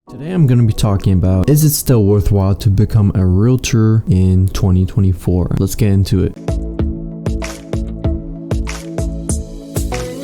Today I'm going to be talking about, is it still worthwhile to become a realtor in 2024? Let's get into it.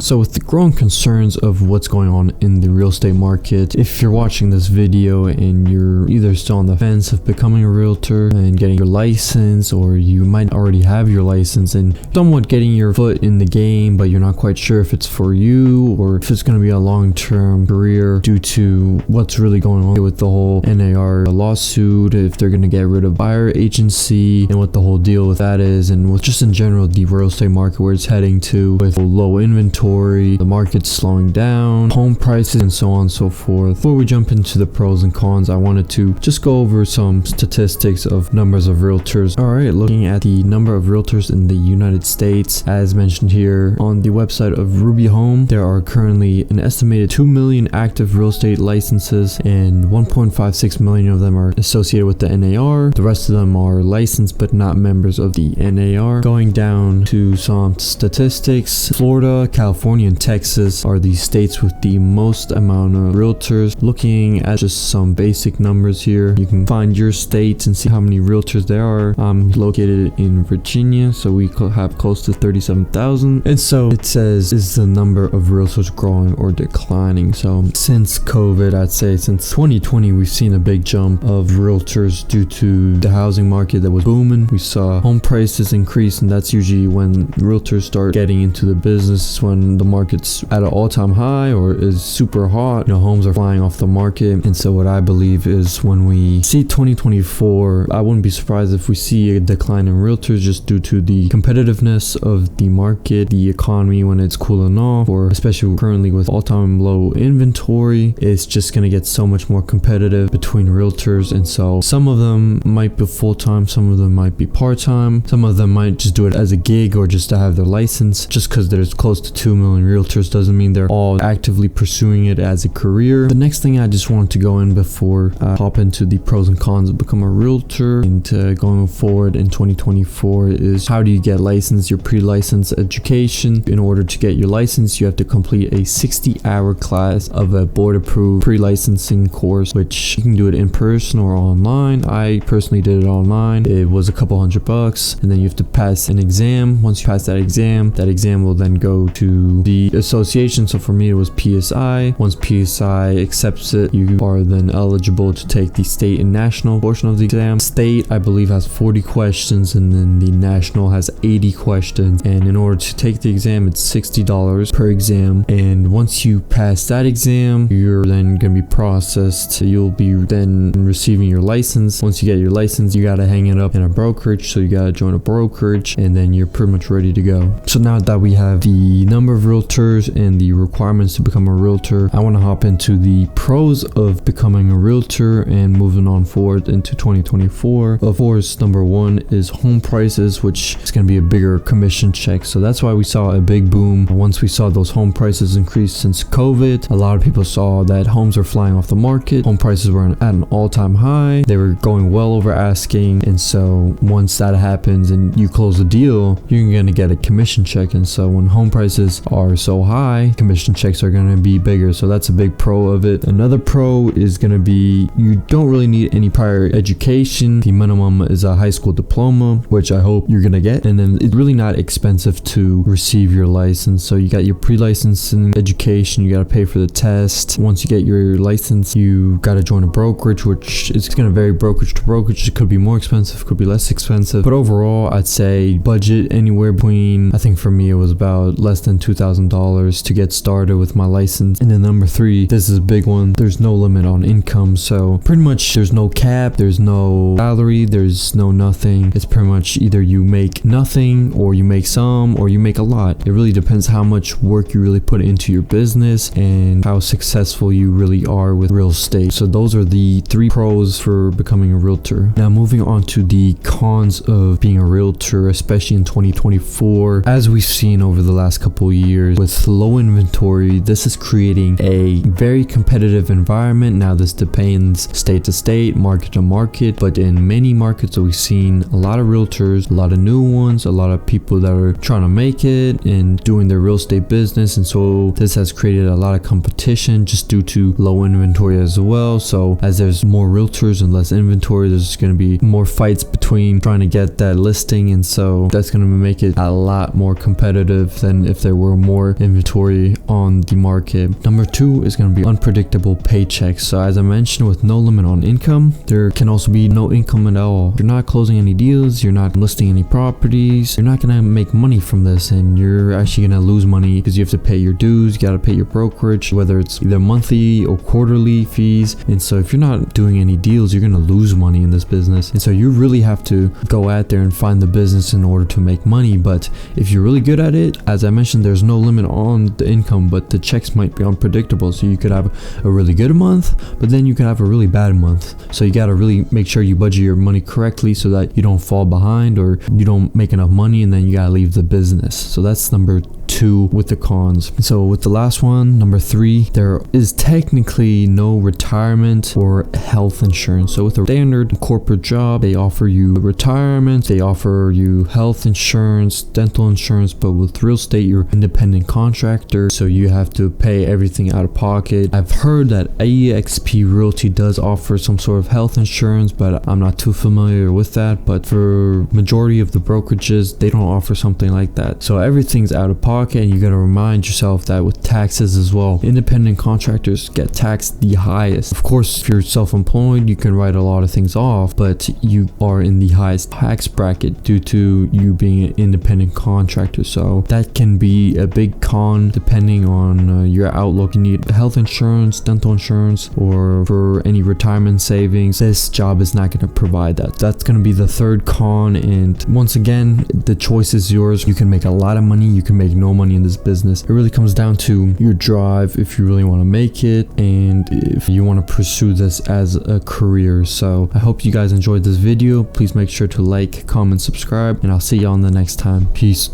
So with the growing concerns of what's going on in the real estate market, if you're watching this video and you're either still on the fence of becoming a realtor and getting your license, or you might already have your license and somewhat getting your foot in the game, but you're not quite sure if it's for you or if it's going to be a long-term career due to what's really going on with the whole NAR lawsuit, if they're going to get rid of buyer agency and what the whole deal with that is, and with just in general the real estate market where it's heading to with low inventory, the market's slowing down, home prices, and so on and so forth. Before we jump into the pros and cons, I wanted to just go over some statistics of numbers of realtors. Alright, looking at the number of realtors in the United States, as mentioned here on the website of Ruby Home, there are currently an estimated 2 million active real estate licenses, and 1.56 million of them are associated with the NAR. The rest of them are licensed but not members of the NAR. Going down to some statistics, Florida, California, and Texas are the states with the most amount of realtors. Looking at just some basic numbers here, you can find your states and see how many realtors there are. I'm located in Virginia, so we have close to 37,000. And so it says, is the number of realtors growing or declining? So since COVID, I'd say since 2020, we've seen a big jump of realtors due to the housing market that was booming. We saw home prices increase, and that's usually when realtors start getting into the business, when the market's at an all-time high or is super hot. Homes are flying off the market. And so what I believe is when we see 2024, I wouldn't be surprised if we see a decline in realtors just due to the competitiveness of the market, the economy when it's cooling off, or especially currently with all-time low inventory, it's just going to get so much more competitive between realtors. And so some of them might be full-time, some of them might be part-time, some of them might just do it as a gig or just to have their license. Just because there's close to 2 million realtors doesn't mean they're all actively pursuing it as a career. The next thing I just wanted to go in before I hop into the pros and cons of become a realtor and going forward in 2024 is, how do you get licensed? Your pre-license education. In order to get your license, you have to complete a 60-hour class of a board-approved pre-licensing course, which you can do it in person or online. I personally did it online. It was a couple $100, and then you have to pass an exam. Once you pass that exam will then go to the association. So for me, it was PSI. Once PSI accepts it, you are then eligible to take the state and national portion of the exam. State, I believe, has 40 questions, and then the national has 80 questions. And in order to take the exam, it's $60 per exam. And once you pass that exam, you're then going to be processed. You'll be then receiving your license. Once you get your license, you got to hang it up in a brokerage. So you got to join a brokerage, and then you're pretty much ready to go. So now that we have the number of realtors and the requirements to become a realtor, I want to hop into the pros of becoming a realtor and moving on forward into 2024. Of course, number one is home prices, which is going to be a bigger commission check. So that's why we saw a big boom once we saw those home prices increase since COVID. A lot of people saw that homes are flying off the market. Home prices were at an all-time high. They were going well over asking. And so once that happens and you close a deal, you're going to get a commission check. And so when home prices are so high, commission checks are going to be bigger. So that's a big pro of it. Another pro is going to be, you don't really need any prior education. The minimum is a high school diploma, which I hope you're going to get. And then it's really not expensive to receive your license. So you got your pre-licensing education, you got to pay for the test. Once you get your license, you got to join a brokerage, which is going to vary brokerage to brokerage. It could be more expensive, could be less expensive. But overall, I'd say budget anywhere between, I think for me, it was about less than $2,000 to get started with my license. And then number three, this is a big one, there's no limit on income. So pretty much there's no cap, there's no salary, there's no nothing. It's pretty much either you make nothing or you make some or you make a lot. It really depends how much work you really put into your business and how successful you really are with real estate. So those are the three pros for becoming a realtor. Now moving on to the cons of being a realtor, especially in 2024. As we've seen over the last couple of years with low inventory. This is creating a very competitive environment. Now this depends state to state, market to market, but in many markets that we've seen a lot of realtors, a lot of new ones, a lot of people that are trying to make it and doing their real estate business, and so this has created a lot of competition just due to low inventory as well. So as there's more realtors and less inventory, there's going to be more fights between trying to get that listing, and so that's going to make it a lot more competitive than if there were more inventory on the market. Number 2 is going to be unpredictable paychecks. So as I mentioned, with no limit on income, there can also be no income at all. You're not closing any deals, you're not listing any properties, you're not going to make money from this, and you're actually going to lose money because you have to pay your dues, you got to pay your brokerage, whether it's either monthly or quarterly fees. And so if you're not doing any deals, you're going to lose money in this business, and so you really have to go out there and find the business in order to make money. But if you're really good at it, as I mentioned, there's no limit on the income, but the checks might be unpredictable. So you could have a really good month, but then you could have a really bad month. So you got to really make sure you budget your money correctly so that you don't fall behind or you don't make enough money and then you got to leave the business. So that's number 2 with the cons. So with the last one, number 3, there is technically no retirement or health insurance. So with a standard corporate job, they offer you retirement, they offer you health insurance, dental insurance, but with real estate, you're independent contractor, so you have to pay everything out of pocket. I've heard that eXp Realty does offer some sort of health insurance, but I'm not too familiar with that. But for majority of the brokerages, they don't offer something like that. So everything's out of pocket, and you got to remind yourself that with taxes as well, independent contractors get taxed the highest. Of course, if you're self-employed, you can write a lot of things off, but you are in the highest tax bracket due to you being an independent contractor. So that can be a big con depending on your outlook. You need health insurance, dental insurance, or for any retirement savings. This job is not going to provide that. That's going to be the 3rd con, and once again, the choice is yours. You can make a lot of money, you can make no money in this business. It really comes down to your drive, if you really want to make it, and if you want to pursue this as a career. So I hope you guys enjoyed this video. Please make sure to like, comment, subscribe, and I'll see y'all in the next time. Peace.